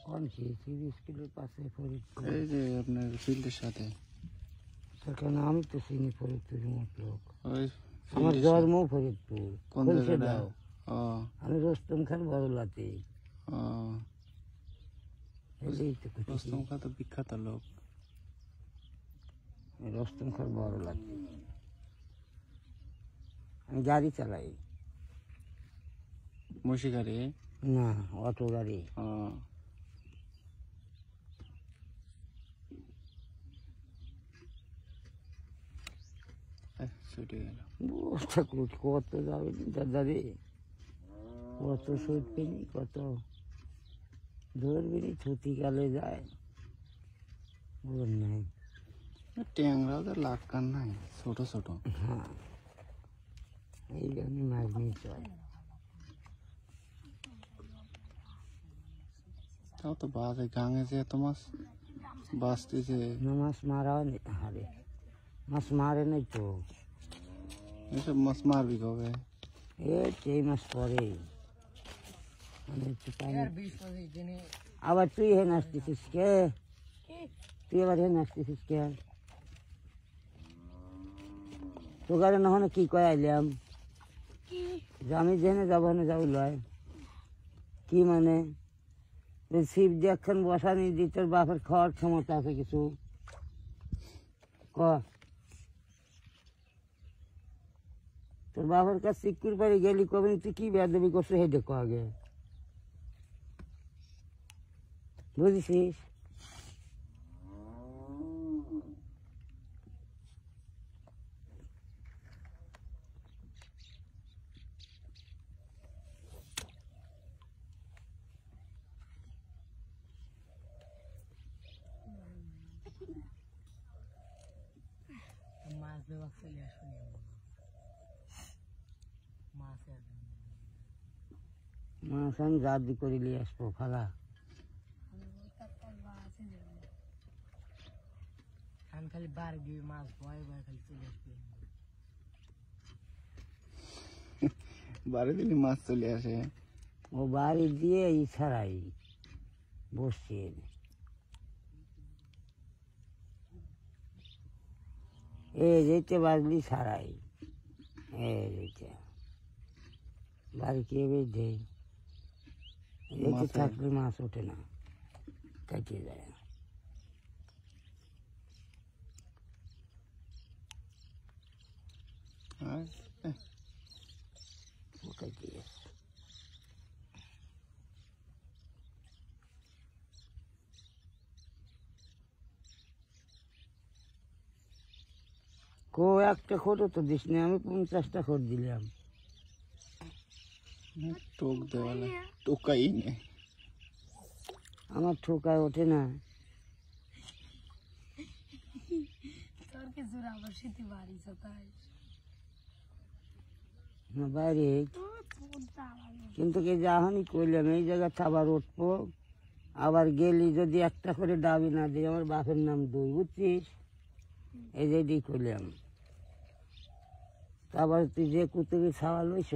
কোন কি 30 কিলোর পাশে ফরিদপুর। এই যে আপনার ফিল্ডের সাথে। সেখানে আমি তো চিনি ফরিদপুর লোক। ওই আমার জন্ম ফরিদপুর। কোন জায়গাটা? ও আমি রোস্তম খান বড়লাতে। ও এই তো রোস্তম খান তো বিখ্যাত লোক। রোস্তম খান বড়লাতে। আমি গাড়ি চালাই। মসি গাড়ি? না, অটো গাড়ি। ও ছুটে গেল। কত যাবে দাদা রে, কত ছুটবিনি, কত ধরবিনি, ছুটিকালে যায় বল নাই। ট্যাংরাও তো লাখ কান নাই, ছোট ছোট। হ্যাঁ, এই জন্য মাছ নিয়ে চলে। তাও তো বাজে গাঙে যে এত মাছ বাঁচতেছে। মাছ মারাও নেই, হারে মাছ মারে নাই তো। এসব মাছ মারবি কবে? এই মাছ পরে আবার তুই হেন আসতেছিস কে? তুই আবার হেন আসতেছিস কে? তোকারে নহনে কি কয়ে আইলাম যে আমি যেখানে যাবো না যাবো লয় কি মানে শিব যে একখান বসানি দি তোর বাপের খাওয়ার ক্ষমতা আছে কিছু ক? তোর বাপের কাছে সিকুর বাড়ি গেলি কবে তুই কি বেয়াদবি করছো হেঁটে ক আগে, বুঝেছিস? মাছ আমি জাদি করে নিয়ে আসবো ফালা। আমি খালি বাড়ি দিয়ে মাছ ভয় ভয় খালি চলে আসবে। বাড়ি দিলে মাছ চলে আসে। ও বাড়ি দিয়ে ই ছাড়াই বসছে, এই যেতে বাজলি ছাড়াই, এই যেতে বাড়ি কে বেঁধে রেখে থাকলে মাছ ওঠে না, কাটিয়ে যায়। কাটিয়ে কো একটা খোটো তো দিস না, আমি 50টা খোট দিলাম। টোক দেওয়ালা টোকাই নেই, আমার ঠোকায় ওঠে না। বাইরে কিন্তু কে যাহনি কইলাম এই জায়গাতে আবার উঠবো, আবার গেলি যদি একটা করে ডাবি না দিই আমার বাপের নাম দুই, বুঝছিস? এই যে দিই কইলাম তারপর তুই যে কুতুবি ছাওয়া লইস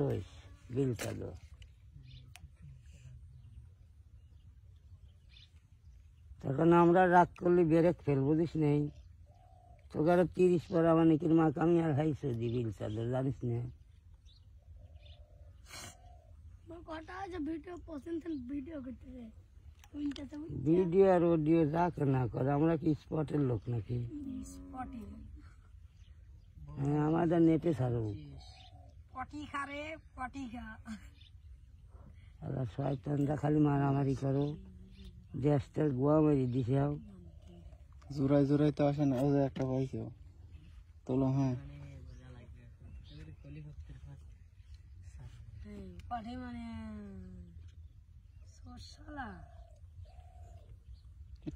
বিল কালো তখন আমরা রাগ করলে বেরেক ফেল, বুঝিস নেই? তোকে আরো 30 পর মানে কি মা আমি আর হাইছো দি বিল চাদর, জানিস না? ভিডিও আর অডিও যাক না করে, আমরা কি স্পটের লোক নাকি? হ্যাঁ, আমাদের নেটে ছাড়ো। শয়তানরা খালি মারামারি করো, দেশটার গোয়া মারি দিছে। জোড়ায় জোড়ায় তো আসে না। ওই যে একটা পাইছো তোলো। হ্যাঁ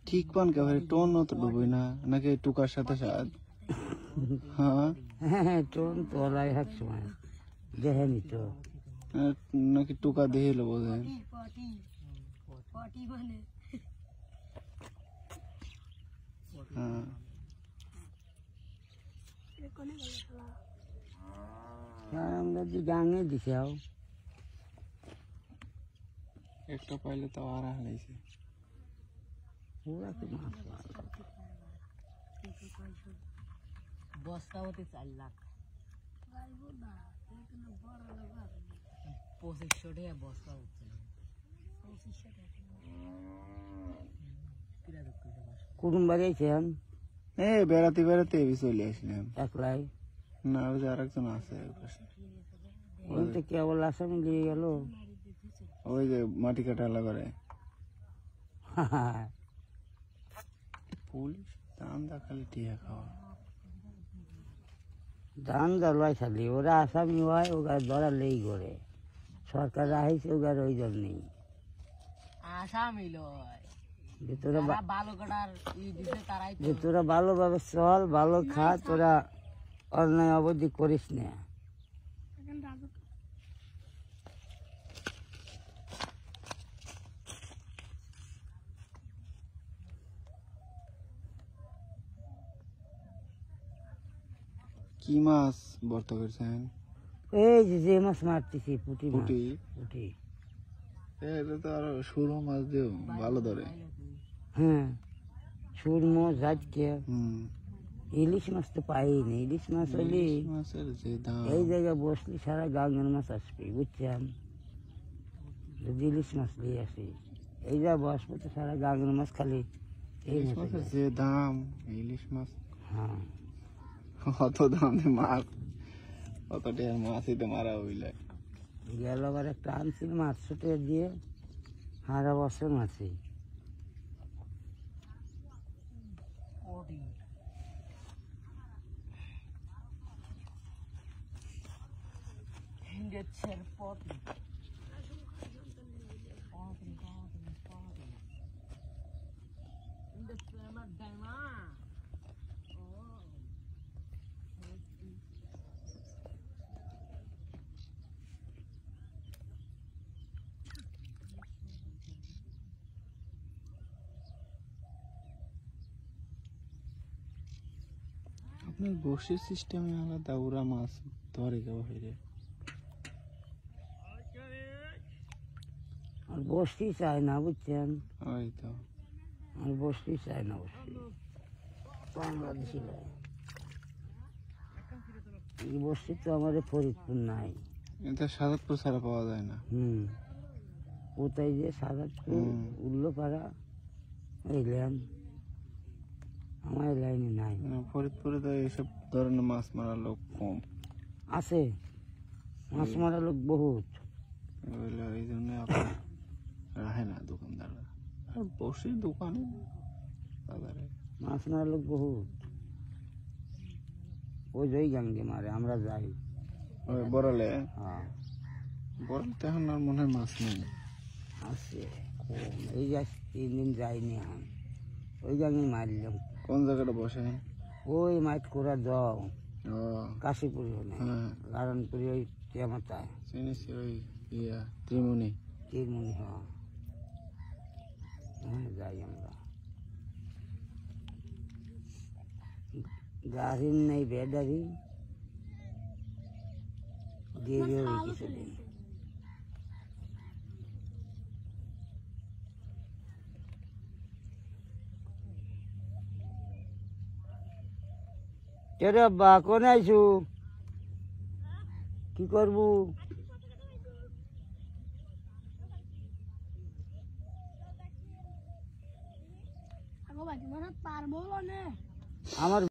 ঠিক পান কে ভাই, টোন তো ডুবই না নাকি টুকার সাথে সাথ? হ্যাঁ হ্যাঁ, টোন তোলাই এক সময় দেখেনি তো নাকি টুকা দিয়ে এলো বোঝে। আমরা যে গাঙে দিছে একটা পাইলে তো আর হারাইছে। পুরা কি মাছ মাছ বস্তা হতে 4 লাখ 2500 টাকা বস্তা হচ্ছে কুটুম বাড়ি আইছেন বেড়াতে বেড়াতে চলে আসলাম। একলাই না ওই যে আরেকজন আছে ওই পাশে। ওই তো কেবল আসামি নিয়ে গেল ওই যে মাটি কাটা করে পুলিশ দাম দা খালি টিয়া খাওয়া। ধান দলয় খালি ওরা আসামি হয় ওগার ধরালেই করে সরকার আহিছে ওগার ওই জন্যই আসামি লয় যে তোরা যারা ভালো করার দিছে তারাই যে তোরা ভালোভাবে চল ভালো খা তোরা অন্যায় অবধি করিস না কি মাছ বর্ত করছেন? এই যে মাছ মারতেছি পুঁটি মাছ পুঁটি? পুঁটি এটা তো আরো সরু মাছ দিও ভালো ধরে। হ্যাঁ সুরমো জাজকে হুম, ইলিশ মাছ তো পাইনি ইলিশ মাছ হলে ইলিশ মাছের যে দাম। এই জায়গায় বসলি সারা গাঙ্গের মাছ আসবে বুঝছেন যদি ইলিশ মাছ নিয়ে আসি এই যা বসবো তো সারা গাঙ্গের মাছ খালি এই ইলিশ মাছ মাছের যে দাম, ইলিশ মাছ হ্যাঁ অত দাম দিয়ে মাছ অত টাকার মাছই তো মারা হইলে। গেল আবার একটা আনছিল মাছ ছুটে দিয়ে সারা বছর মাছি গেছের পথ আপনার বসির সিস্টেমে আলাদা ওরা মাছ ধরে কেউ হইলে। আর বসতেই চায় না বুঝছেন ওই তো আর বসতেই চায় না বসতে বাংলাদেশি নয় এই বসতি তো আমাদের ফরিদপুর নাই এটা সাজাদপুর ছাড়া পাওয়া যায় না। কোথায় যে সাজাদপুর উল্লোপাড়া এই লাইন আমার এই লাইনে নাই ফরিদপুরে তো এইসব ধরনের মাছ মারার লোক কম আছে মাছ মারা লোক বহুত বুঝলে, এই জন্য আপনার রাখে না দোকানদাররা। আর বসে দোকানে বাজারে মাছ মারা লোক বহুত ওই জয় গাঙ্গে মারে আমরা যাই ওই বড়ালে হ্যাঁ বড়ালে তো এখন আর মনে হয় মাছ নেই। আছে কম এই যা 3 দিন যাইনি এখন ওই গাঙ্গে মারলাম কোন জায়গাটা বসেন? ওই মাইট করা দাও ও কাশীপুরি হলে হ্যাঁ লালনপুরি ওই টেমাতায় চিনিস ওই ইয়া ত্রিমুনি। তিরমুনি হ্যাঁ যাই আমরা গাড়ির নেই ব্যাটারি দিয়ে ওই কিছুদিন রে বা কোন আইছু কি করবো পারবো না আমার